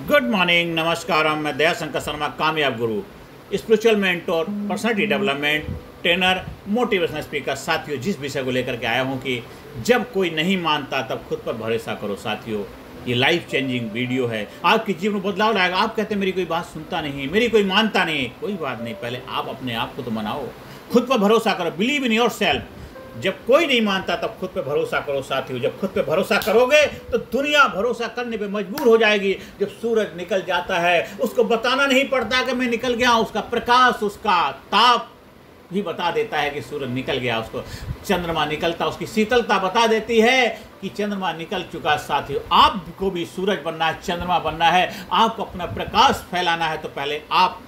Good morning, नमस्कार। मैं दयाशंकर शर्मा, कामयाब गुरु, spiritual mentor, personality development trainer, motivational speaker. साथियों, जिस विषय को लेकर के आया हूं कि जब कोई नहीं मानता तब खुद पर भरोसा करो। साथियों, ये लाइफ चेंजिंग वीडियो है, आपके जीवन में बदलाव लाएगा। आप कहते हैं मेरी कोई बात सुनता नहीं, मेरी कोई मानता नहीं, कोई बात नहीं, पहले आप अपने आप को तो मनाओ, खुद पर भरोसा करो। Believe in your self. जब कोई नहीं मानता तब खुद पे भरोसा करो। साथियों, जब खुद पे भरोसा करोगे तो दुनिया भरोसा करने पे मजबूर हो जाएगी। जब सूरज निकल जाता है उसको बताना नहीं पड़ता कि मैं निकल गया, उसका प्रकाश, उसका ताप भी बता देता है कि सूरज निकल गया। उसको चंद्रमा निकलता, उसकी शीतलता बता देती है कि चंद्रमा निकल चुका। साथियों, आपको भी सूरज बनना है, चंद्रमा बनना है, आपको अपना प्रकाश फैलाना है, तो पहले आप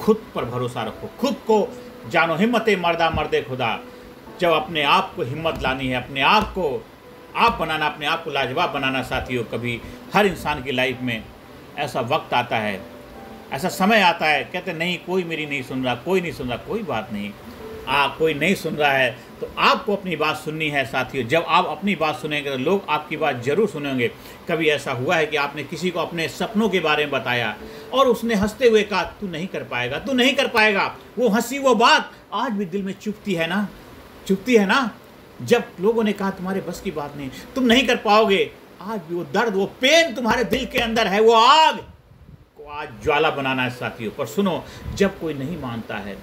खुद पर भरोसा रखो, खुद को जानो। हिम्मते मर्दा मर्दे खुदा। जब अपने आप को हिम्मत लानी है, अपने आप को आप बनाना, अपने आप को लाजवाब बनाना। साथियों, कभी हर इंसान की लाइफ में ऐसा वक्त आता है, ऐसा समय आता है, कहते नहीं कोई मेरी नहीं सुन रहा, कोई नहीं सुन रहा। कोई बात नहीं, कोई नहीं सुन रहा है तो आपको अपनी बात सुननी है। साथियों, जब आप अपनी बात सुनेंगे तो लोग आपकी बात जरूर सुनेंगे। कभी ऐसा हुआ है कि आपने किसी को अपने सपनों के बारे में बताया और उसने हंसते हुए कहा तू नहीं कर पाएगा, तू नहीं कर पाएगा। वो हंसी, वो बात आज भी दिल में चुभती है ना, चुभती है ना। जब लोगों ने कहा तुम्हारे बस की बात नहीं, तुम नहीं कर पाओगे, आज भी वो दर्द, वो पेन तुम्हारे दिल के अंदर है, वो आग को आज ज्वाला बनाना है। साथियों, पर सुनो, जब कोई नहीं मानता है,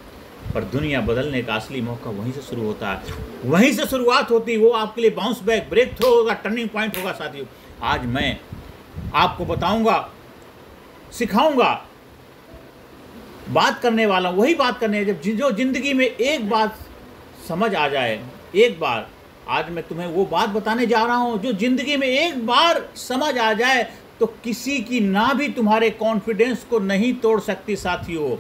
पर दुनिया बदलने का असली मौका वहीं से शुरू होता है, वहीं से शुरुआत होती है। वो आपके लिए बाउंस बैक, ब्रेक थ्रू होगा, टर्निंग पॉइंट होगा। साथियों, आज मैं आपको बताऊंगा, सिखाऊंगा, बात करने वाला हूं, वही बात करने है जब जो जिंदगी में एक बात समझ आ जाए। एक बार आज मैं तुम्हें वो बात बताने जा रहा हूं जो जिंदगी में एक बार समझ आ जाए तो किसी की ना भी तुम्हारे कॉन्फिडेंस को नहीं तोड़ सकती। साथियों,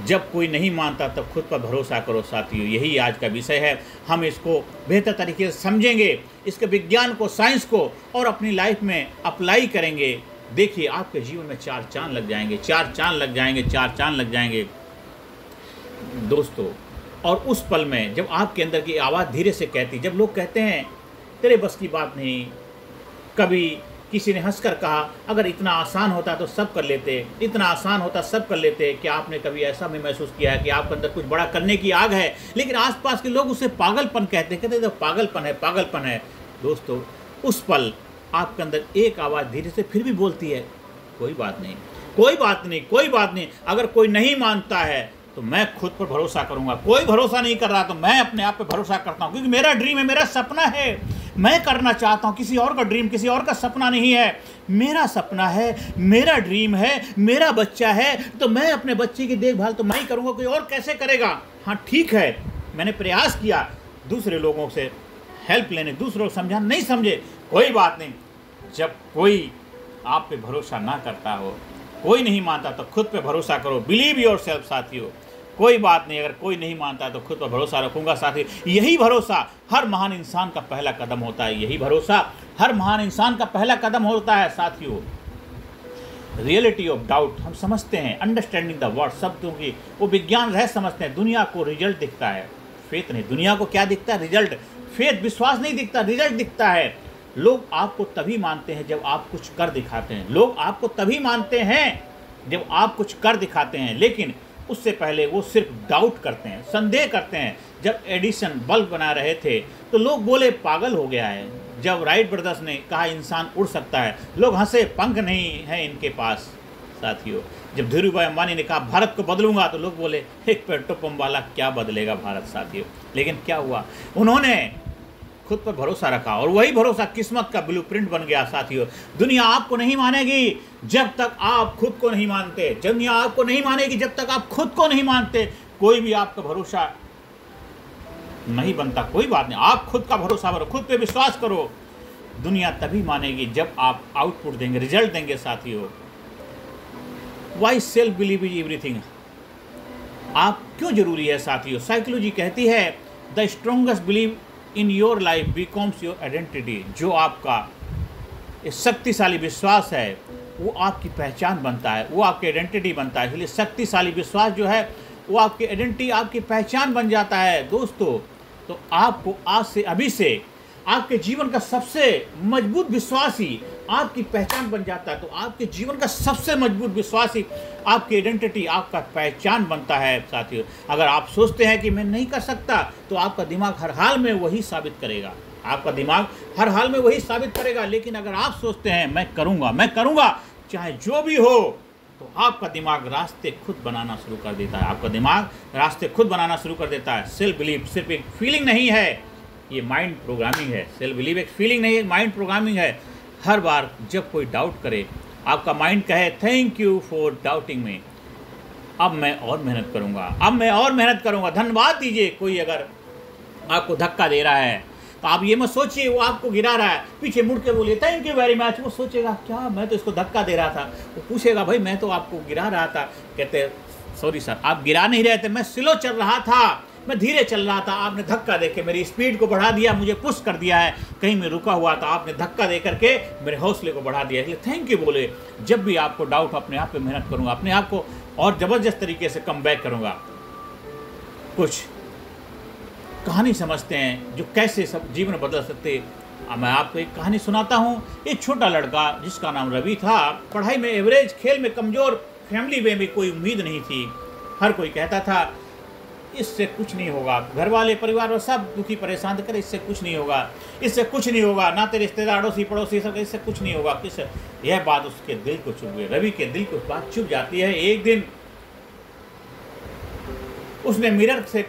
जब कोई नहीं मानता तब खुद पर भरोसा करो। साथियों, यही आज का विषय है। हम इसको बेहतर तरीके से समझेंगे, इसके विज्ञान को, साइंस को, और अपनी लाइफ में अप्लाई करेंगे। देखिए, आपके जीवन में चार चांद लग जाएंगे, चार चांद लग जाएंगे, चार चांद लग जाएंगे दोस्तों। और उस पल में जब आपके अंदर की आवाज़ धीरे से कहती, जब लोग कहते हैं तेरे बस की बात नहीं, कभी किसी ने हंसकर कहा अगर इतना आसान होता तो सब कर लेते, इतना आसान होता सब कर लेते। क्या आपने कभी ऐसा भी महसूस किया है कि आपके अंदर कुछ बड़ा करने की आग है, लेकिन आसपास के लोग उसे पागलपन कहते तो पागलपन है, पागलपन है। दोस्तों, उस पल आपके अंदर एक आवाज़ धीरे से फिर भी बोलती है कोई बात नहीं, कोई बात नहीं, कोई बात नहीं। अगर कोई नहीं मानता है तो मैं खुद पर भरोसा करूंगा। कोई भरोसा नहीं कर रहा तो मैं अपने आप पे भरोसा करता हूं, क्योंकि मेरा ड्रीम है, मेरा सपना है, मैं करना चाहता हूं। किसी और का ड्रीम, किसी और का सपना नहीं है, मेरा सपना है, मेरा ड्रीम है, मेरा बच्चा है, तो मैं अपने बच्चे की देखभाल तो मैं ही करूंगा, कोई और कैसे करेगा। हाँ ठीक है, मैंने प्रयास किया दूसरे लोगों से हेल्प लेने, दूसरों को समझाना, नहीं समझे, कोई बात नहीं। जब कोई आप पे भरोसा ना करता हो, कोई नहीं मानता तो खुद पे भरोसा करो। Believe your self. साथियों, कोई बात नहीं, अगर कोई नहीं मानता तो खुद पर भरोसा रखूंगा। साथी, यही भरोसा हर महान इंसान का पहला कदम होता है, यही भरोसा हर महान इंसान का पहला कदम होता है। साथियों, रियलिटी ऑफ डाउट हम समझते हैं, अंडरस्टैंडिंग द वर्ड, शब्दों की वो विज्ञान रहस्य समझते हैं। दुनिया को रिजल्ट दिखता है, फेथ नहीं। दुनिया को क्या दिखता है? रिजल्ट। फेथ, विश्वास नहीं दिखता, रिजल्ट दिखता है। लोग आपको तभी मानते हैं जब आप कुछ कर दिखाते हैं। लोग आपको तभी मानते हैं जब आप कुछ कर दिखाते हैं, लेकिन उससे पहले वो सिर्फ डाउट करते हैं, संदेह करते हैं। जब एडिसन बल्ब बना रहे थे तो लोग बोले पागल हो गया है। जब राइट ब्रदर्स ने कहा इंसान उड़ सकता है, लोग हंसे, पंख नहीं है इनके पास। साथियों, जब धीरूभाई अंबानी ने कहा भारत को बदलूंगा तो लोग बोले एक पेट्रोल पंप वाला क्या बदलेगा भारत। साथियों, लेकिन क्या हुआ? उन्होंने खुद पर भरोसा रखा और वही भरोसा किस्मत का ब्लूप्रिंट बन गया। साथियों, दुनिया आपको नहीं मानेगी जब तक आप खुद को नहीं मानते। दुनिया आपको नहीं मानेगी जब तक आप खुद को नहीं मानते। कोई भी आपका भरोसा नहीं बनता, कोई बात नहीं, आप खुद का भरोसा करो, खुद पे विश्वास करो। दुनिया तभी मानेगी जब आप आउटपुट देंगे, रिजल्ट देंगे। साथियों, why self believe is everything. आप क्यों जरूरी है? साथियों, साइकोलॉजी कहती है the strongest believe in your life becomes your identity. जो आपका शक्तिशाली विश्वास है वो आपकी पहचान बनता है, वो आपकी आइडेंटिटी बनता है। इसलिए शक्तिशाली विश्वास जो है वो आपकी आइडेंटिटी, आपकी पहचान बन जाता है। दोस्तों, तो आपको आज से, अभी से आपके जीवन का सबसे मजबूत विश्वास ही आपकी पहचान बन जाता है, तो आपके जीवन का सबसे मजबूत विश्वास ही आपकी आइडेंटिटी, आपका पहचान बनता है साथियों। अगर आप सोचते हैं कि मैं नहीं कर सकता, तो आपका दिमाग हर हाल में वही साबित करेगा, आपका दिमाग हर हाल में वही साबित करेगा। लेकिन अगर आप सोचते हैं मैं करूँगा चाहे जो भी हो, तो आपका दिमाग रास्ते खुद बनाना शुरू कर देता है, आपका दिमाग रास्ते खुद बनाना शुरू कर देता है। सेल्फ बिलीव सिर्फ एक फीलिंग नहीं है, ये माइंड प्रोग्रामिंग है। सेल्फ बिलीव एक फीलिंग नहीं है, माइंड प्रोग्रामिंग है। हर बार जब कोई डाउट करे, आपका माइंड कहे थैंक यू फॉर डाउटिंग मी, अब मैं और मेहनत करूँगा, धन्यवाद दीजिए। कोई अगर आपको धक्का दे रहा है तो आप ये मत सोचिए वो आपको गिरा रहा है, पीछे मुड़ के बोलिए थैंक यू वेरी मच। वो सोचेगा क्या, मैं तो इसको धक्का दे रहा था। वो पूछेगा भाई मैं तो आपको गिरा रहा था, कहते सॉरी सर आप गिरा नहीं रहे थे, मैं स्लो चल रहा था, मैं धीरे चल रहा था, आपने धक्का दे के मेरी स्पीड को बढ़ा दिया, मुझे पुश कर दिया है, कहीं मैं रुका हुआ था, आपने धक्का दे करके मेरे हौसले को बढ़ा दिया, इसलिए थैंक यू बोले। जब भी आपको डाउट, अपने आप पे मेहनत करूँगा, अपने आप को और ज़बरदस्त तरीके से कम बैक करूँगा। कुछ कहानी समझते हैं जो कैसे सब जीवन बदल सकते। मैं आपको एक कहानी सुनाता हूँ। एक छोटा लड़का जिसका नाम रवि था, पढ़ाई में एवरेज, खेल में कमज़ोर, फैमिली में भी कोई उम्मीद नहीं थी। हर कोई कहता था इससे कुछ नहीं होगा, घर वाले परिवार वाले सब दुखी परेशान करे, इससे कुछ नहीं होगा, इससे कुछ नहीं होगा, ना तेरे रिश्तेदार अड़ोसी पड़ोसी सब, इससे कुछ नहीं होगा। किस यह बात उसके दिल को चुभ गई, रवि के दिल को बात चुभ जाती है। एक दिन उसने मिरर से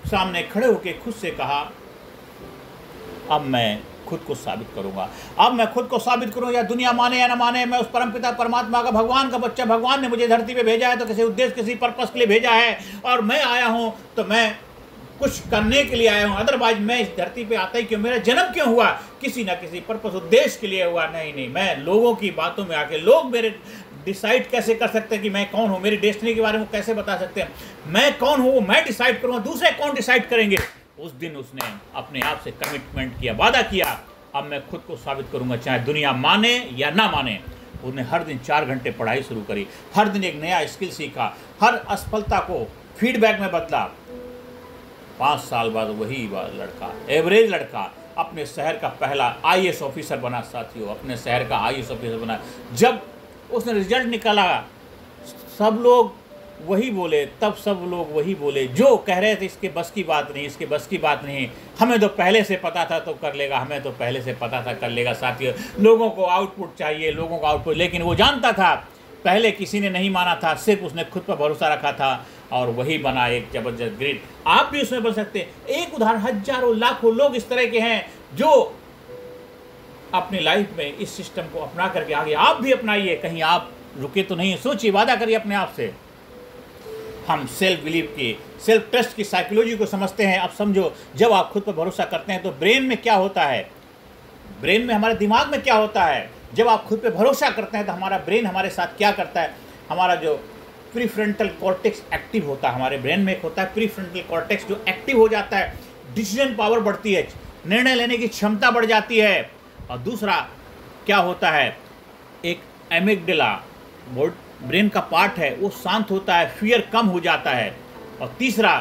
सामने खड़े होकर खुद से कहा अब मैं खुद को साबित करूंगा, अब मैं खुद को साबित करूंगा, या दुनिया माने या ना माने, मैं उस परमपिता परमात्मा का, भगवान का बच्चा, भगवान ने मुझे धरती पे भेजा है तो किसी उद्देश्य, किसी पर्पस के लिए भेजा है, और मैं आया हूं तो मैं कुछ करने के लिए आया हूं, अदरवाइज मैं इस धरती पे आता ही क्यों, मेरा जन्म क्यों हुआ, किसी ना किसी पर्पस, उद्देश्य के लिए हुआ। नहीं, मैं लोगों की बातों में आके, लोग मेरे डिसाइड कैसे कर सकते हैं कि मैं कौन हूँ, मेरी डेस्टिनी के बारे में कैसे बता सकते हैं, मैं कौन हूँ मैं डिसाइड करूँगा, दूसरे कौन डिसाइड करेंगे। उस दिन उसने अपने आप से कमिटमेंट किया, वादा किया, अब मैं खुद को साबित करूँगा, चाहे दुनिया माने या ना माने। उसने हर दिन 4 घंटे पढ़ाई शुरू करी, हर दिन एक नया स्किल सीखा, हर असफलता को फीडबैक में बदला। 5 साल बाद वही लड़का, एवरेज लड़का, अपने शहर का पहला IAS ऑफिसर बना साथियों, अपने शहर का IAS ऑफिसर बना। जब उसने रिजल्ट निकाला, सब लोग वही बोले, तब सब लोग वही बोले जो कह रहे थे इसके बस की बात नहीं, इसके बस की बात नहीं, हमें तो पहले से पता था तो कर लेगा, हमें तो पहले से पता था कर लेगा। साथियों, लोगों को आउटपुट चाहिए, लोगों को आउटपुट, लेकिन वो जानता था पहले किसी ने नहीं माना था, सिर्फ उसने खुद पर भरोसा रखा था और वही बना एक जबरदस्त ग्रेट। आप भी उसमें बन सकते हैं। एक उदाहरण, हजारों लाखों लोग इस तरह के हैं जो अपनी लाइफ में इस सिस्टम को अपना करके आगे। आप भी अपनाइए, कहीं आप रुके तो नहीं, सोचिए, वादा करिए अपने आप से। हम सेल्फ बिलीव की, सेल्फ ट्रस्ट की साइकोलॉजी को समझते हैं। अब समझो, जब आप खुद पर भरोसा करते हैं तो ब्रेन में क्या होता है, ब्रेन में, हमारे दिमाग में क्या होता है। जब आप खुद पे भरोसा करते हैं तो हमारा ब्रेन हमारे साथ क्या करता है, हमारा जो प्रीफ्रंटल कॉर्टेक्स एक्टिव होता है, हमारे ब्रेन में एक होता है प्रीफ्रंटल कॉर्टेक्स जो एक्टिव हो जाता है, डिसीजन पावर बढ़ती है, निर्णय लेने की क्षमता बढ़ जाती है। और दूसरा क्या होता है, एक एमिगडाला ब्रेन का पार्ट है, वो शांत होता है, फियर कम हो जाता है। और तीसरा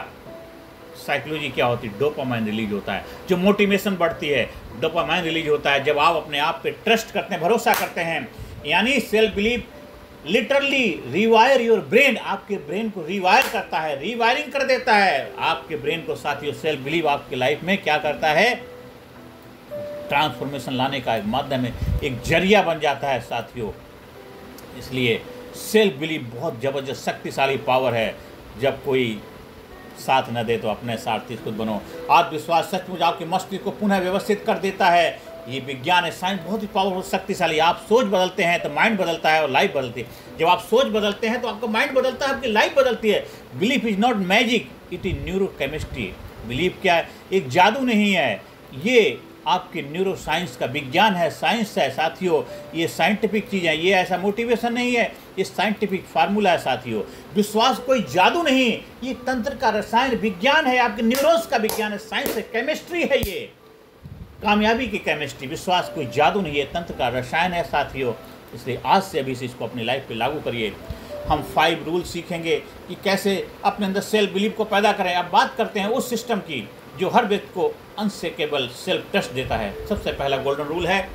साइकोलॉजी क्या होती है, डोपामाइन रिलीज होता है, जो मोटिवेशन बढ़ती है, डोपामाइन रिलीज होता है जब आप अपने आप पे ट्रस्ट करते हैं, भरोसा करते हैं। यानी self believe literally rewire your brain, आपके ब्रेन को रिवायर करता है, रिवायरिंग कर देता है आपके ब्रेन को। साथियों, सेल्फ बिलीव आपकी लाइफ में क्या करता है, ट्रांसफॉर्मेशन लाने का एक माध्यम है, एक जरिया बन जाता है साथियों। इसलिए सेल्फ बिलीव बहुत ज़बरदस्त शक्तिशाली पावर है। जब कोई साथ न दे तो अपने सारथी खुद बनो। आत्मविश्वास सचमुच आपके मस्तिष्क को पुनः व्यवस्थित कर देता है। ये विज्ञान है, साइंस बहुत ही पावरफुल, शक्तिशाली। आप सोच बदलते हैं तो माइंड बदलता है और लाइफ बदलती है। जब आप सोच बदलते हैं तो आपका माइंड बदलता है, आपकी लाइफ बदलती है। Belief is not magic, it is neurochemistry. Belief क्या है, एक जादू नहीं है, ये आपके न्यूरो साइंस का विज्ञान है, साइंस है साथियों। ये साइंटिफिक चीज़ है, ये ऐसा मोटिवेशन नहीं है, ये साइंटिफिक फार्मूला है साथियों। विश्वास कोई जादू नहीं, ये तंत्र का रसायन विज्ञान है, आपके न्यूरॉन्स का विज्ञान है, साइंस है, केमिस्ट्री है, ये कामयाबी की केमिस्ट्री। विश्वास कोई जादू नहीं है, तंत्र का रसायन है साथियों। इसलिए आज से अभी से इसको अपनी लाइफ पे लागू करिए। हम 5 रूल सीखेंगे कि कैसे अपने अंदर सेल्फ बिलीव को पैदा करें। अब बात करते हैं उस सिस्टम की जो हर व्यक्ति को अनशेकेबल सेल्फ ट्रस्ट देता है। सबसे पहला गोल्डन रूल है,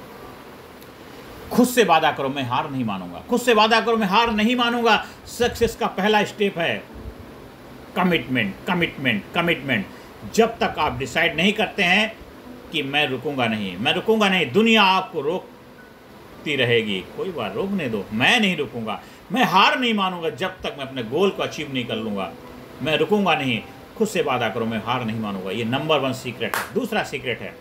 खुद से वादा करो मैं हार नहीं मानूंगा, खुद से वादा करो मैं हार नहीं मानूंगा। सक्सेस का पहला स्टेप है कमिटमेंट, कमिटमेंट, कमिटमेंट। जब तक आप डिसाइड नहीं करते हैं कि मैं रुकूंगा नहीं, मैं रुकूंगा नहीं, दुनिया आपको रोकती रहेगी। कोई बात, रोकने दो, मैं नहीं रुकूंगा, मैं हार नहीं मानूंगा जब तक मैं अपने गोल को अचीव नहीं कर लूँगा। मैं रुकूंगा नहीं, खुद से वादा करो मैं हार नहीं मानूंगा। ये नंबर 1 सीक्रेट है। दूसरा सीक्रेट है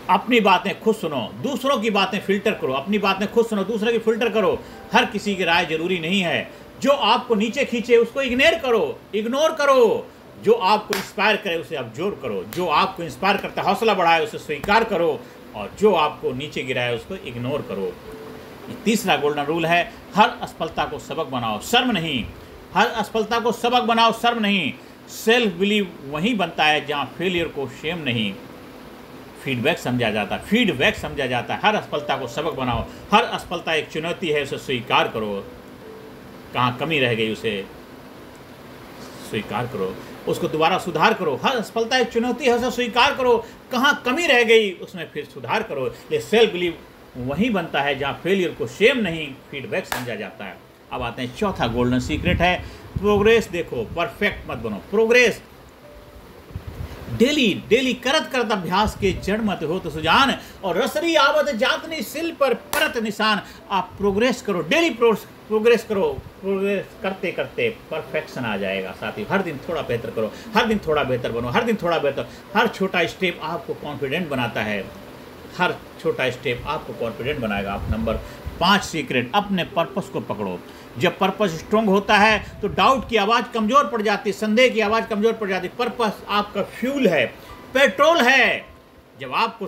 अपनी बातें खुद सुनो, दूसरों की बातें फिल्टर करो। अपनी बातें खुद सुनो, दूसरों की फिल्टर करो। हर किसी की राय जरूरी नहीं है। जो आपको नीचे खींचे उसको इग्नोर करो, इग्नोर करो। जो आपको इंस्पायर करे उसे अब्जॉर्ब करो। जो आपको इंस्पायर करता है, हौसला बढ़ाए, उसे स्वीकार करो। और जो आपको नीचे गिराए उसको इग्नोर करो। तीसरा गोल्डन रूल है हर असफलता को सबक बनाओ, शर्म नहीं। हर असफलता को सबक बनाओ, शर्म नहीं। सेल्फ बिलीव वहीं बनता है जहाँ फेलियर को शेम नहीं, फीडबैक समझा जाता है, फीडबैक समझा जाता है। हर असफलता को सबक बनाओ। हर असफलता एक चुनौती है, उसे स्वीकार करो। कहाँ कमी रह गई उसे स्वीकार करो, उसको दोबारा सुधार करो। हर असफलता एक चुनौती है, उसे स्वीकार करो। कहाँ कमी रह गई उसमें फिर सुधार करो। ये सेल्फ बिलीव वहीं बनता है जहाँ फेलियर को शेम नहीं, फीडबैक समझा जाता है। अब आते हैं चौथा गोल्डन सीक्रेट है प्रोग्रेस देखो, परफेक्ट मत बनो। प्रोग्रेस डेली डेली करत करत अभ्यास के जड़ मत हो तो सुजान, और रसरी आवत जातनी सिल पर परत निशान। आप प्रोग्रेस करो, डेली प्रोग्रेस करो। प्रोग्रेस करते करते परफेक्शन आ जाएगा। साथ ही हर दिन थोड़ा बेहतर करो, हर दिन थोड़ा बेहतर बनो, हर दिन थोड़ा बेहतर। हर छोटा स्टेप आपको कॉन्फिडेंट बनाता है, हर छोटा स्टेप आपको कॉन्फिडेंट बनाएगा। आप नंबर 5 सीक्रेट अपने पर्पस को पकड़ो। जब पर्पस स्ट्रॉन्ग होता है तो डाउट की आवाज़ कमज़ोर पड़ जाती है, संदेह की आवाज़ कमज़ोर पड़ जाती है। पर्पस आपका फ्यूल है, पेट्रोल है। जब आपको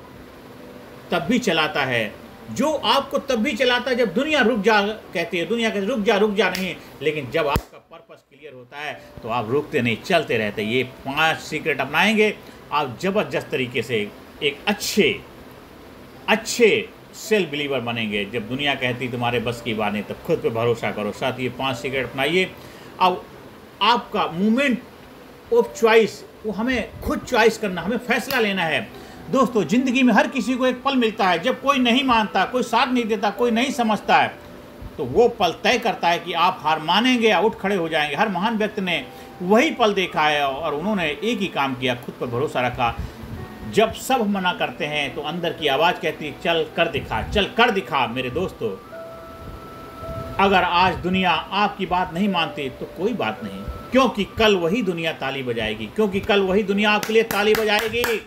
तब भी चलाता है, जो आपको तब भी चलाता है जब दुनिया रुक जा कहती है। दुनिया कहती है रुक जा नहीं, लेकिन जब आपका पर्पस क्लियर होता है तो आप रुकते नहीं, चलते रहते। ये 5 सीक्रेट अपनाएंगे, आप ज़बरदस्त तरीके से एक अच्छे सेल्फ बिलीवर बनेंगे। जब दुनिया कहती तुम्हारे बस की बात नहीं, तब खुद पे भरोसा करो। साथ ही ये 5 सीक्रेट अपनाइए। अब आपका मूवमेंट ऑफ चॉइस, वो हमें खुद चॉइस करना, हमें फैसला लेना है। दोस्तों, ज़िंदगी में हर किसी को एक पल मिलता है जब कोई नहीं मानता, कोई साथ नहीं देता, कोई नहीं समझता है, तो वो पल तय करता है कि आप हार मानेंगे या उठ खड़े हो जाएंगे। हर महान व्यक्ति ने वही पल देखा है और उन्होंने एक ही काम किया, खुद पर भरोसा रखा। जब सब मना करते हैं तो अंदर की आवाज़ कहती है चल कर दिखा, चल कर दिखा। मेरे दोस्तों, अगर आज दुनिया आपकी बात नहीं मानती तो कोई बात नहीं, क्योंकि कल वही दुनिया ताली बजाएगी, क्योंकि कल वही दुनिया आपके लिए ताली बजाएगी।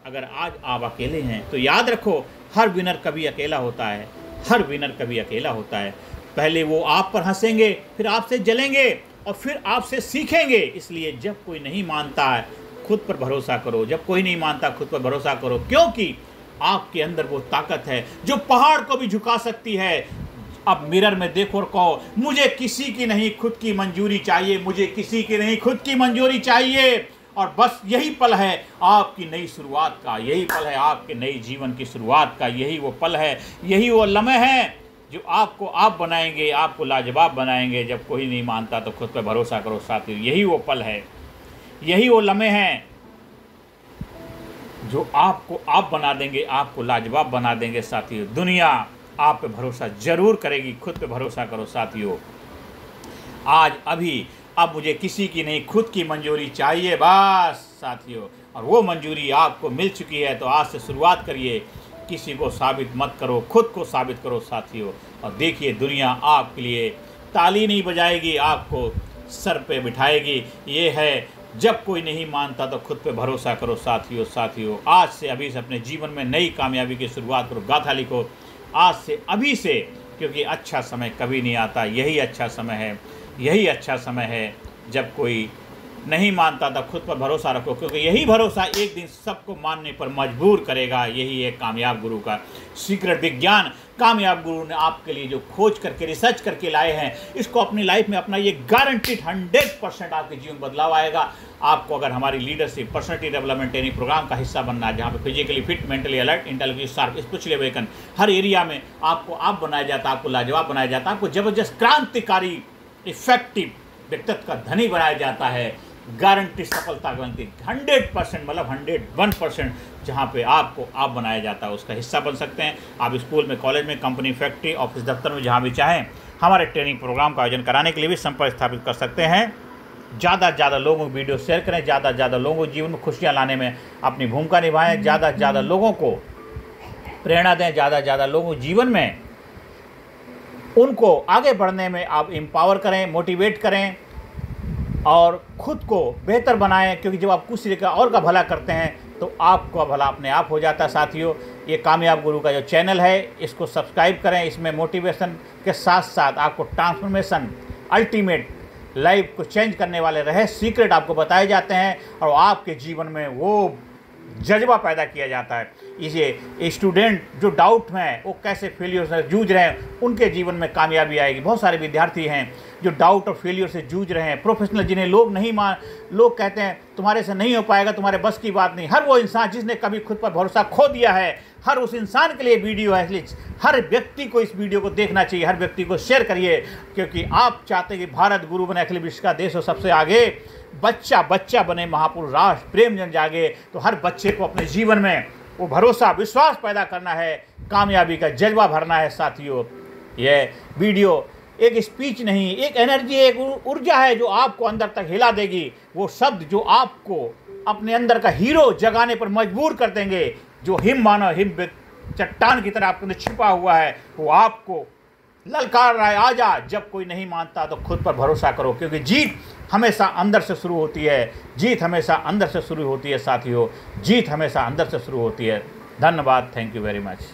अगर आज आप अकेले हैं तो याद रखो, हर विनर कभी अकेला होता है, हर विनर कभी अकेला होता है। पहले वो आप पर हंसेंगे, फिर आपसे जलेंगे और फिर आपसे सीखेंगे। इसलिए जब कोई नहीं मानता है खुद पर भरोसा करो, जब कोई नहीं मानता खुद पर भरोसा करो, क्योंकि आपके अंदर वो ताकत है जो पहाड़ को भी झुका सकती है। अब मिरर में देखो और कहो मुझे किसी की नहीं खुद की मंजूरी चाहिए, मुझे किसी की नहीं खुद की मंजूरी चाहिए। और बस यही पल है आपकी नई शुरुआत का, यही पल है आपके नई जीवन की शुरुआत का, यही वो पल है, यही वो लम्हे हैं जो आपको आप बनाएंगे, आपको लाजवाब बनाएंगे। जब कोई नहीं मानता तो खुद पर भरोसा करो साथियों, यही वो पल है, यही वो लम्हे हैं जो आपको आप बना देंगे, आपको लाजवाब बना देंगे साथियों। दुनिया आप पे भरोसा जरूर करेगी, खुद पे भरोसा करो साथियों। आज अभी अब मुझे किसी की नहीं खुद की मंजूरी चाहिए बस साथियों, और वो मंजूरी आपको मिल चुकी है। तो आज से शुरुआत करिए, किसी को साबित मत करो, खुद को साबित करो साथियों। और देखिए दुनिया आपके लिए ताली नहीं बजाएगी, आपको सर पे बिठाएगी। ये है जब कोई नहीं मानता तो खुद पे भरोसा करो साथियों। आज से अभी से अपने जीवन में नई कामयाबी की शुरुआत करो, गाथा लिखो आज से अभी से, क्योंकि अच्छा समय कभी नहीं आता। यही अच्छा समय है, यही अच्छा समय है जब कोई नहीं मानता था खुद पर भरोसा रखो, क्योंकि यही भरोसा एक दिन सबको मानने पर मजबूर करेगा। यही है कामयाब गुरु का सीक्रेट विज्ञान। कामयाब गुरु ने आपके लिए जो खोज करके रिसर्च करके लाए हैं, इसको अपनी लाइफ में अपना, ये गारंटीड 100% आपके जीवन बदलाव आएगा। आपको अगर हमारी leadership, personality development training programme का हिस्सा बनना है, जहाँ पे physically fit, mentally alert, intellectually sharp, spiritually awaken, हर एरिया में आपको आप बनाया जाता है, आपको लाजवाब बनाया जाता है, आपको जबरदस्त क्रांतिकारी इफेक्टिव व्यक्तित्व का धनी बनाया जाता है। गारंटी सफलता बनती 100%, मतलब 101%। जहाँ पे आपको आप बनाया जाता है उसका हिस्सा बन सकते हैं। आप स्कूल में, कॉलेज में, कंपनी, फैक्ट्री, ऑफिस, दफ्तर में, जहाँ भी चाहें हमारे ट्रेनिंग प्रोग्राम का आयोजन कराने के लिए भी संपर्क स्थापित कर सकते हैं। ज़्यादा से ज़्यादा लोगों को वीडियो शेयर करें, ज़्यादा से ज़्यादा लोगों को जीवन में खुशियाँ लाने में अपनी भूमिका निभाएं, ज़्यादा से ज़्यादा लोगों को प्रेरणा दें, ज़्यादा से ज़्यादा लोगों को जीवन में उनको आगे बढ़ने में आप एम्पावर करें, मोटिवेट करें और ख़ुद को बेहतर बनाएं, क्योंकि जब आप किसी का और का भला करते हैं तो आपका भला अपने आप हो जाता है। साथियों, ये कामयाब गुरु का जो चैनल है इसको सब्सक्राइब करें। इसमें मोटिवेशन के साथ साथ आपको ट्रांसफॉर्मेशन, अल्टीमेट लाइफ को चेंज करने वाले रहस्य, सीक्रेट आपको बताए जाते हैं और आपके जीवन में वो जज्बा पैदा किया जाता है। इसे स्टूडेंट जो डाउट में है वो कैसे फेलियर से जूझ रहे हैं उनके जीवन में कामयाबी आएगी। बहुत सारे विद्यार्थी हैं जो डाउट और फेलियर से जूझ रहे हैं, प्रोफेशनल जिन्हें लोग कहते हैं तुम्हारे से नहीं हो पाएगा, तुम्हारे बस की बात नहीं। हर वो इंसान जिसने कभी खुद पर भरोसा खो दिया है, हर उस इंसान के लिए वीडियो है। इसलिए हर व्यक्ति को इस वीडियो को देखना चाहिए, हर व्यक्ति को शेयर करिए, क्योंकि आप चाहते हैं कि भारत गुरु बने, अखिल विश्व का देश हो सबसे आगे, बच्चा बने महापुरुष, राष्ट्र प्रेम जन जागे। तो हर बच्चे को अपने जीवन में वो भरोसा, विश्वास पैदा करना है, कामयाबी का जज्बा भरना है। साथियों, यह वीडियो एक स्पीच नहीं, एक एनर्जी, एक ऊर्जा है जो आपको अंदर तक हिला देगी। वो शब्द जो आपको अपने अंदर का हीरो जगाने पर मजबूर कर देंगे, जो हिम चट्टान की तरह आपके अंदर छिपा हुआ है, वो आपको ललकार रहा है, आजा। जब कोई नहीं मानता तो खुद पर भरोसा करो, क्योंकि जीत हमेशा अंदर से शुरू होती है। जीत हमेशा अंदर से शुरू होती है साथियों, जीत हमेशा अंदर से शुरू होती है। धन्यवाद, थैंक यू वेरी मच।